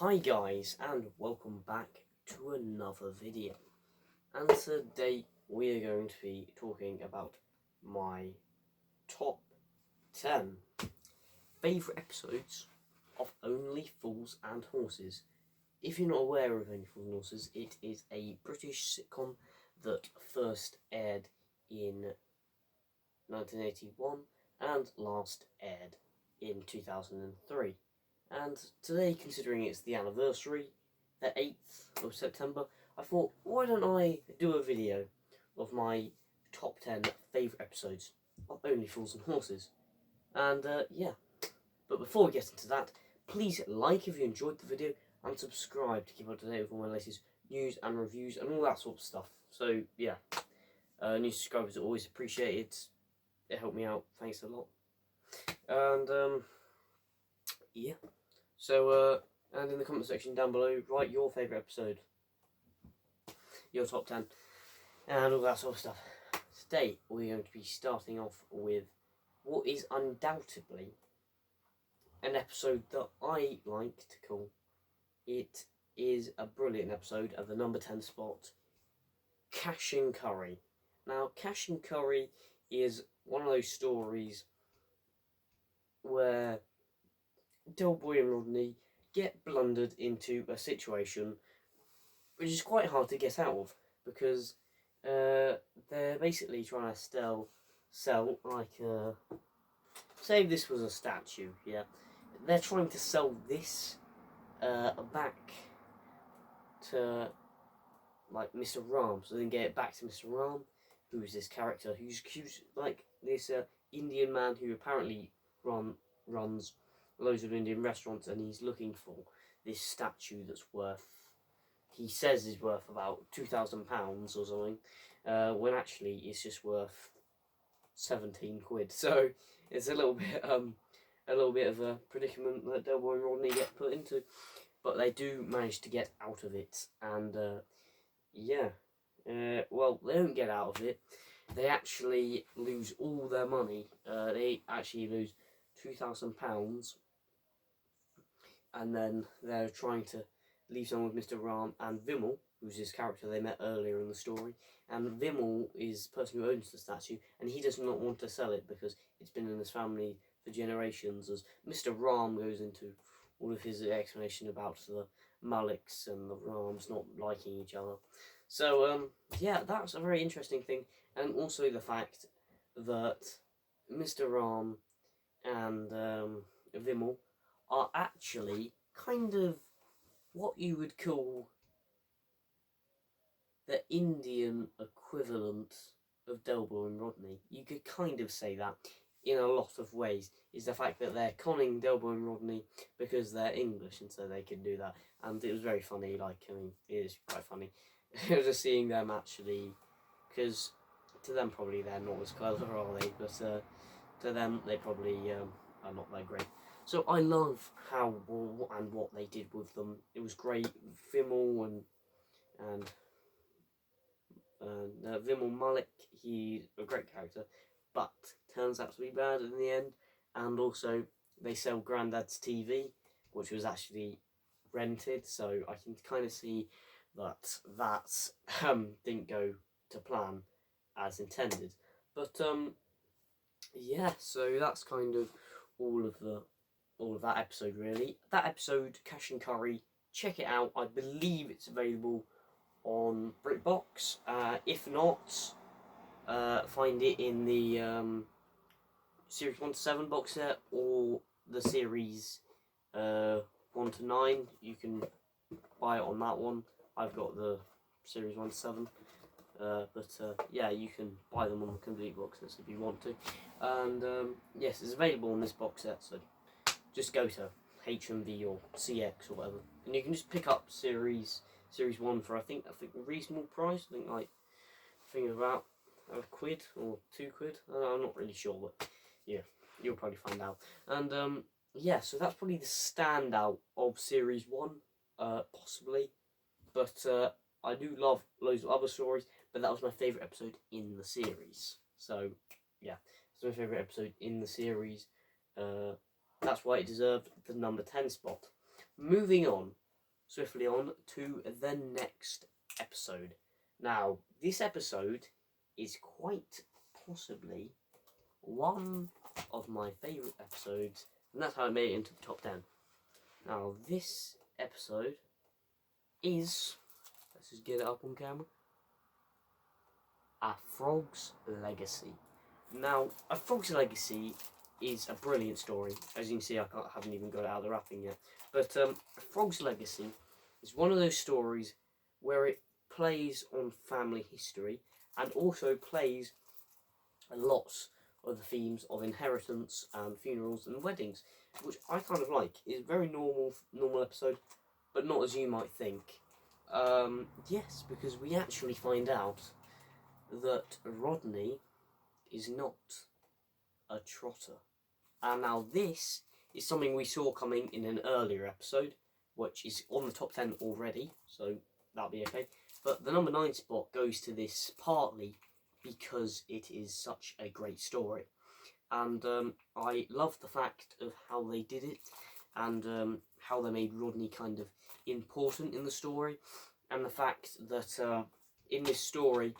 Hi guys, and welcome back to another video. And today we are going to be talking about my top 10 favourite episodes of Only Fools and Horses. If you're not aware of Only Fools and Horses, it is a British sitcom that first aired in 1981 and last aired in 2003. And today, considering it's the anniversary, the 8th of September, I thought, why don't I do a video of my top 10 favourite episodes of Only Fools and Horses. And yeah, but before we get into that, please like if you enjoyed the video and subscribe to keep up to date with all my latest news and reviews and all that sort of stuff. So yeah, new subscribers are always appreciated. It helped me out, thanks a lot. And yeah. So, and in the comment section down below, write your favourite episode, your top 10, and all that sort of stuff. Today, we're going to be starting off with what is undoubtedly an episode that I like to call. It is a brilliant episode of the number 10 spot, Cash and Curry. Now, Cash and Curry is one of those stories where Del Boy and Rodney get blundered into a situation which is quite hard to get out of, because they're basically trying to sell like say this was a statue, yeah, they're trying to sell this back to like Mr. Ram, so they can get it back to Mr. Ram, who is this character who's like this Indian man who apparently runs loads of Indian restaurants, and he's looking for this statue that's worth, he says is worth about £2,000 or something, when actually it's just worth 17 quid. So it's a little bit of a predicament that Del Boy and Rodney get put into, but they do manage to get out of it. And yeah, well, they don't get out of it. They actually lose all their money. They actually lose £2,000. And then they're trying to leave someone with Mr. Ram and Vimal, who's this character they met earlier in the story. And Vimal is the person who owns the statue, and he does not want to sell it because it's been in his family for generations, as Mr. Ram goes into all of his explanation about the Maliks and the Rams not liking each other. So, yeah, that's a very interesting thing. And also the fact that Mr. Ram and Vimal are actually kind of what you would call the Indian equivalent of Del Boy and Rodney. You could kind of say that in a lot of ways, is the fact that they're conning Del Boy and Rodney because they're English, and so they can do that. And it was very funny, like, I mean, it is quite funny. Just seeing them actually, because to them probably they're not as clever, are they? But to them they probably are not that great. So I love how and what they did with them. It was great. Vimal and Vimal Malik, he's a great character, but turns out to be bad in the end. And also they sell Grandad's TV, which was actually rented, so I can kind of see that didn't go to plan as intended. But yeah, so that's kind of all of that episode, really. That episode, Cash and Curry, check it out. I believe it's available on BritBox. If not, find it in the Series 1 to 7 box set, or the Series 1 to 9. You can buy it on that one. I've got the Series 1 to 7. Yeah, you can buy them on the complete box sets if you want to. And yes, it's available on this box set, so just go to HMV or CX or whatever, and you can just pick up Series 1 for I think a reasonable price. I think about a quid or £2. I'm not really sure, but yeah, you'll probably find out. And yeah, so that's probably the standout of Series 1, possibly. But I do love loads of other stories, but that was my favourite episode in the series. So yeah, it's my favourite episode in the series. That's why it deserved the number 10 spot. Moving on swiftly on to the next episode. Now, this episode is quite possibly one of my favourite episodes, and that's how I made it into the top 10. Now, this episode is, let's just get it up on camera, A Frog's Legacy. Now, A Frog's Legacy is a brilliant story. As you can see, I haven't even got it out of the wrapping yet. But A Frog's Legacy is one of those stories where it plays on family history and also plays lots of the themes of inheritance and funerals and weddings, which I kind of like. It's a very normal episode, but not as you might think. Yes, because we actually find out that Rodney is not a trotter. And now this is something we saw coming in an earlier episode, which is on the top 10 already, so that'll be okay. But the number 9 spot goes to this partly because it is such a great story. And I love the fact of how they did it, and how they made Rodney kind of important in the story, and the fact that in this story,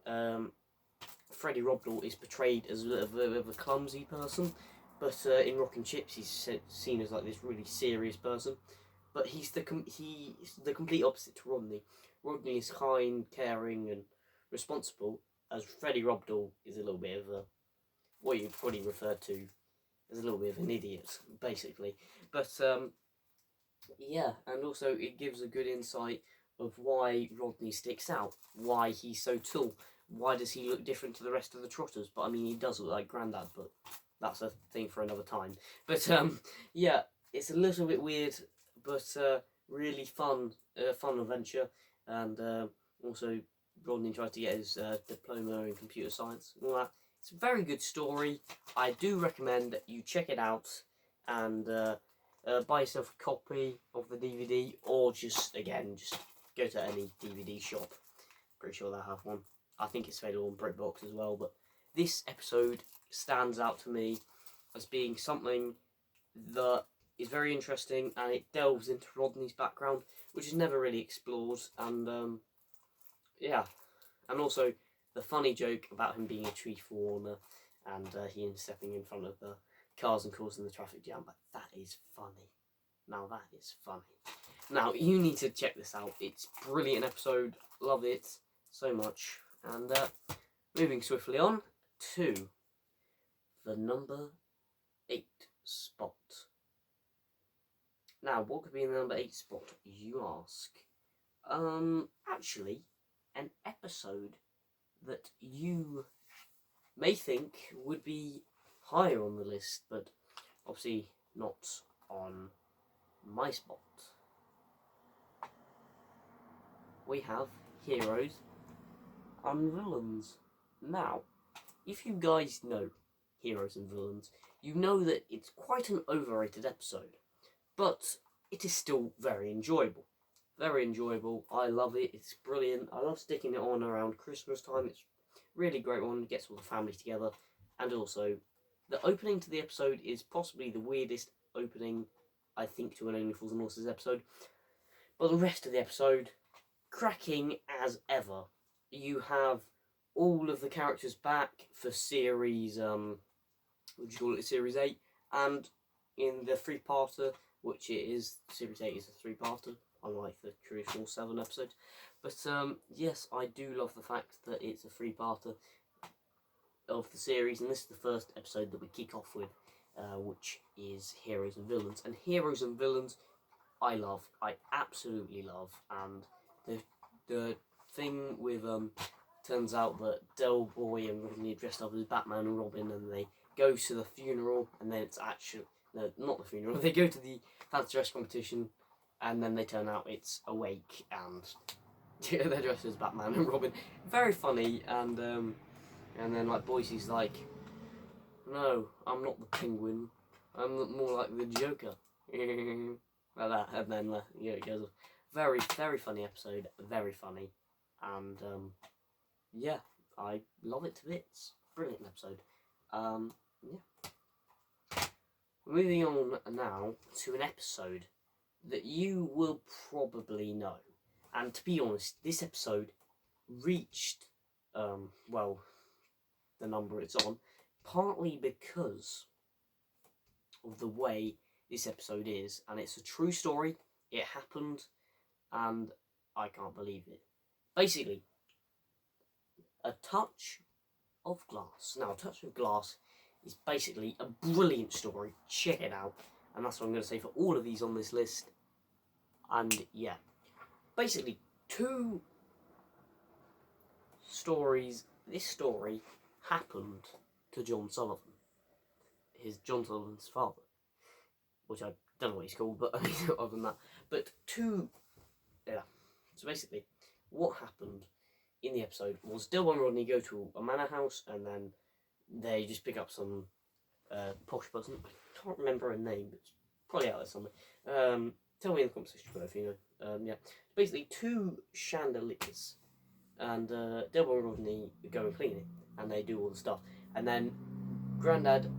Freddie Robdell is portrayed as a little bit of a clumsy person, but in Rock and Chips he's seen as like this really serious person. But he's the complete opposite to Rodney. Rodney is kind, caring, and responsible, as Freddie Robdell is a little bit of a, what you'd probably refer to as a little bit of an idiot, basically. But yeah, and also it gives a good insight of why Rodney sticks out, why he's so tall, why does he look different to the rest of the trotters. But I mean, he does look like Grandad, but that's a thing for another time. But yeah, it's a little bit weird, but really fun adventure. And also Rodney tries to get his diploma in computer science and all that. It's a very good story. I do recommend that you check it out and buy yourself a copy of the DVD, or just go to any DVD shop. Pretty sure they'll have one. I think it's available on BritBox as well. But this episode stands out to me as being something that is very interesting, and it delves into Rodney's background, which is never really explored. And yeah, and also the funny joke about him being a tree warner and he stepping in front of the cars and causing the traffic jam. But that is funny. Now that is funny. Now you need to check this out. It's a brilliant episode. Love it so much. And moving swiftly on to the number 8 spot. Now, what could be in the number 8 spot, you ask? Actually, an episode that you may think would be higher on the list, but obviously not on my spot. We have Heroes and Villains. Now, if you guys know Heroes and Villains, you know that it's quite an overrated episode, but it is still very enjoyable. Very enjoyable. I love it. It's brilliant. I love sticking it on around Christmas time. It's a really great one. It gets all the family together. And also, the opening to the episode is possibly the weirdest opening, I think, to an Only Fools and Horses episode. But the rest of the episode, cracking as ever. You have all of the characters back for series, what do you call it, series 8. And in the 3-parter, which it is, series 8 is a 3-parter, unlike the traditional 7 episodes. But yes, I do love the fact that it's a 3-parter of the series, and this is the first episode that we kick off with, which is Heroes and Villains. And Heroes and Villains, I love. I absolutely love. And the thing with turns out that Del Boy and Rodney are dressed up as Batman and Robin, and they go to the funeral, and then it's actually, no, not the funeral, they go to the fancy dress competition, and then they turn out it's a wake, and they're dressed as Batman and Robin. Very funny. And then like Boise's like, no, I'm not the Penguin, I'm more like the Joker. Like that, and then yeah, it goes off. Very, very funny episode, very funny, and yeah, I love it to bits. Brilliant episode. Yeah. Moving on now to an episode that you will probably know. And to be honest, this episode reached, well, the number it's on, partly because of the way this episode is. And it's a true story, it happened, and I can't believe it. Basically, A Touch of Glass. Now, A Touch of Glass is basically a brilliant story. Check it out. And that's what I'm going to say for all of these on this list. And yeah, basically, two stories. This story happened to John Sullivan. John Sullivan's father. Which I don't know what he's called, but other than that. But yeah. So basically, what happened in the episode was Delboy and Rodney go to a manor house, and then they just pick up some posh person. I can't remember her name, but it's probably out there somewhere. Tell me in the comment section below if you know. Yeah, basically two chandeliers, and Delboy and Rodney go and clean it, and they do all the stuff, and then Grandad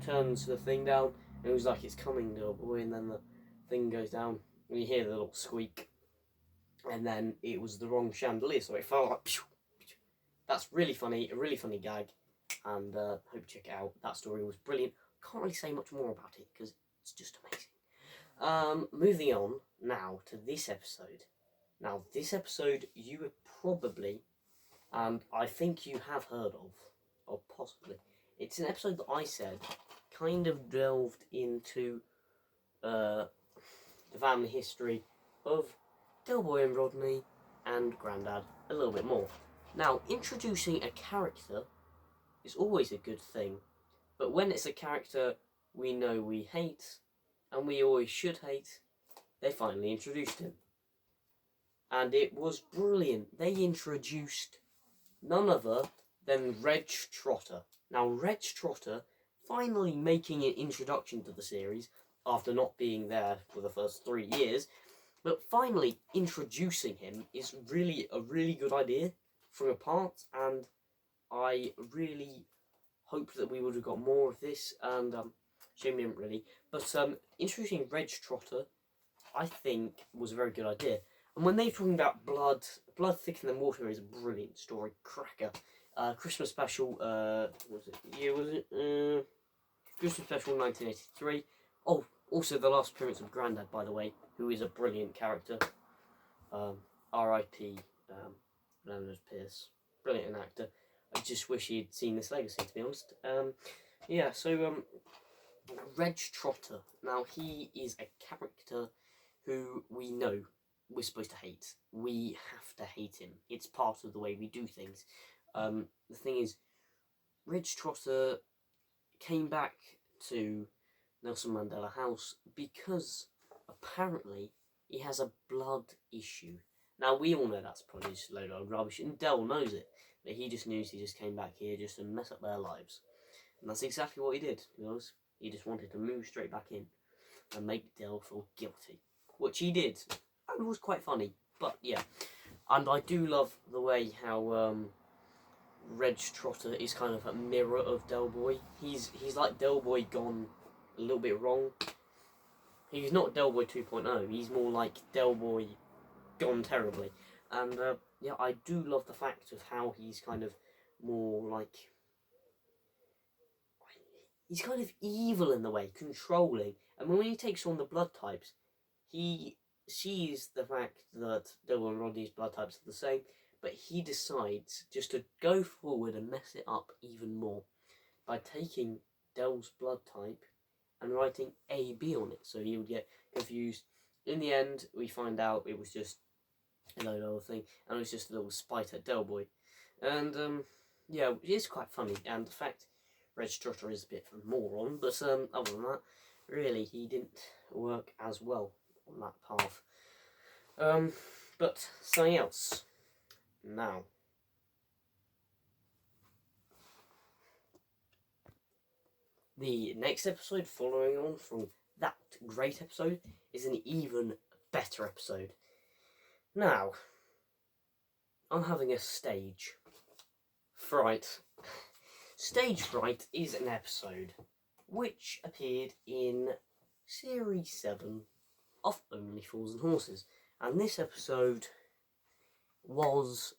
turns the thing down, and it was like it's coming, Delboy, and then the thing goes down, and you hear the little squeak. And then it was the wrong chandelier, so it fell like. Pew, pew. That's really funny, a really funny gag, and hope you check it out. That story was brilliant. Can't really say much more about it because it's just amazing. Moving on now to this episode. Now, this episode you would probably, and I think you have heard of, or possibly. It's an episode that I said kind of delved into the family history of Delboy and Rodney and Grandad a little bit more. Now, introducing a character is always a good thing, but when it's a character we know we hate, and we always should hate, they finally introduced him. And it was brilliant. They introduced none other than Reg Trotter. Now, Reg Trotter finally making an introduction to the series after not being there for the first 3 years. But finally, introducing him is really a really good idea from a part, and I really hoped that we would have got more of this, and shame we didn't really. But introducing Reg Trotter, I think, was a very good idea. And when they're talking about blood thicker than water is a brilliant story, cracker. Christmas special, what was it? Yeah, was it? Christmas special 1983. Oh, also the last appearance of Grandad, by the way, who is a brilliant character. R.I.P. Leonard Pierce. Brilliant actor. I just wish he'd seen this legacy, to be honest. Yeah, so Reg Trotter. Now, he is a character who we know we're supposed to hate. We have to hate him. It's part of the way we do things. The thing is, Reg Trotter came back to Nelson Mandela House because apparently he has a blood issue. Now, we all know that's probably just a load of rubbish, and Del knows it, but he just knows he just came back here just to mess up their lives. And that's exactly what he did, because he just wanted to move straight back in and make Del feel guilty, which he did, and it was quite funny. But yeah, and I do love the way how Reg Trotter is kind of a mirror of Delboy. He's like Delboy gone a little bit wrong. He's not Delboy 2.0. He's more like Delboy gone terribly. And yeah, I do love the fact of how he's kind of more like, he's kind of evil in the way, controlling. And when he takes on the blood types, he sees the fact that Delboy and Rodney's blood types are the same, but he decides just to go forward and mess it up even more by taking Del's blood type and writing AB on it, so he would get confused. In the end, we find out it was just a load of other thing, and it was just a little spite at Delboy. And yeah, it's quite funny, and the fact Reg Trotter is a bit of a moron, but other than that, really, he didn't work as well on that path. But something else. Now, the next episode, following on from that great episode, is an even better episode. Now, I'm having a stage fright. Stage Fright is an episode which appeared in Series 7 of Only Fools and Horses. And this episode was,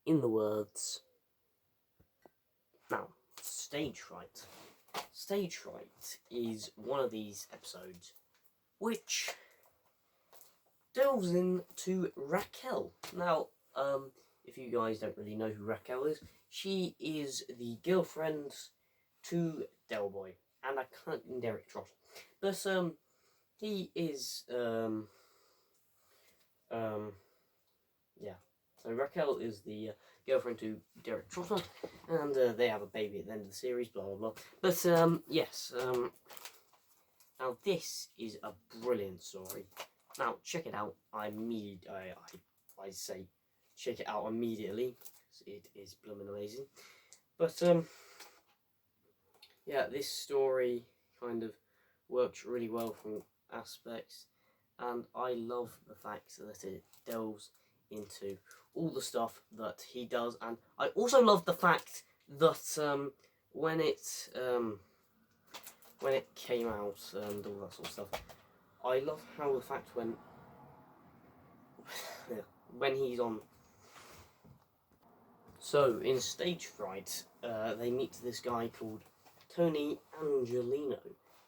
in the words, now, stage fright. Stage fright is one of these episodes which delves into Raquel. Now, if you guys don't really know who Raquel is, she is the girlfriend to Del Boy, and I can't Derek Trot, but he is yeah. So Raquel is the girlfriend to Derek Trotter, and they have a baby at the end of the series. Blah blah blah. But yes. Now this is a brilliant story. Now check it out. I say check it out immediately. It is blooming amazing. But yeah, this story kind of works really well from aspects, and I love the fact that it delves into all the stuff that he does, and I also love the fact that when it came out and all that sort of stuff, I love how the fact when he's on. So in Stage Fright, they meet this guy called Tony Angelino,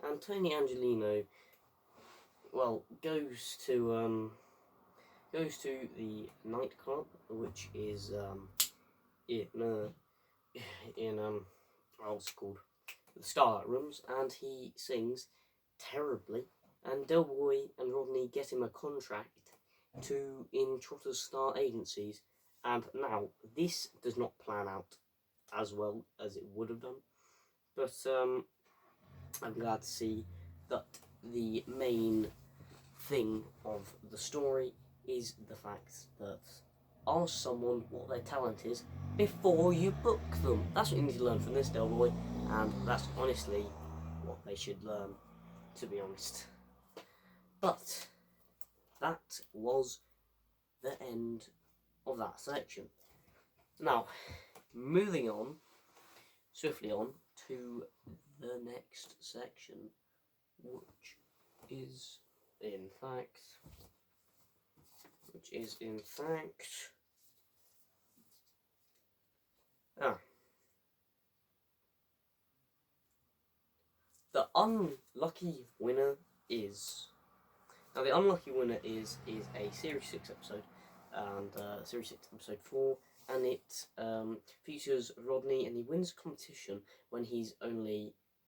and Tony Angelino, well, goes to the nightclub, which is what's it called, the Starlight Rooms, and he sings terribly. And Del Boy and Rodney get him a contract in Trotter's Star Agencies, and now this does not plan out as well as it would have done. But I'm glad to see that the main thing of the story is the fact that ask someone what their talent is before you book them. That's what you need to learn from this, Del Boy, and that's honestly what they should learn, to be honest. But that was the end of that section. Now, moving on swiftly on to the next section, which is in fact the unlucky winner is. Now, the unlucky winner is a Series 6 episode, and Series 6 episode 4, and it features Rodney, and he wins a competition when he's only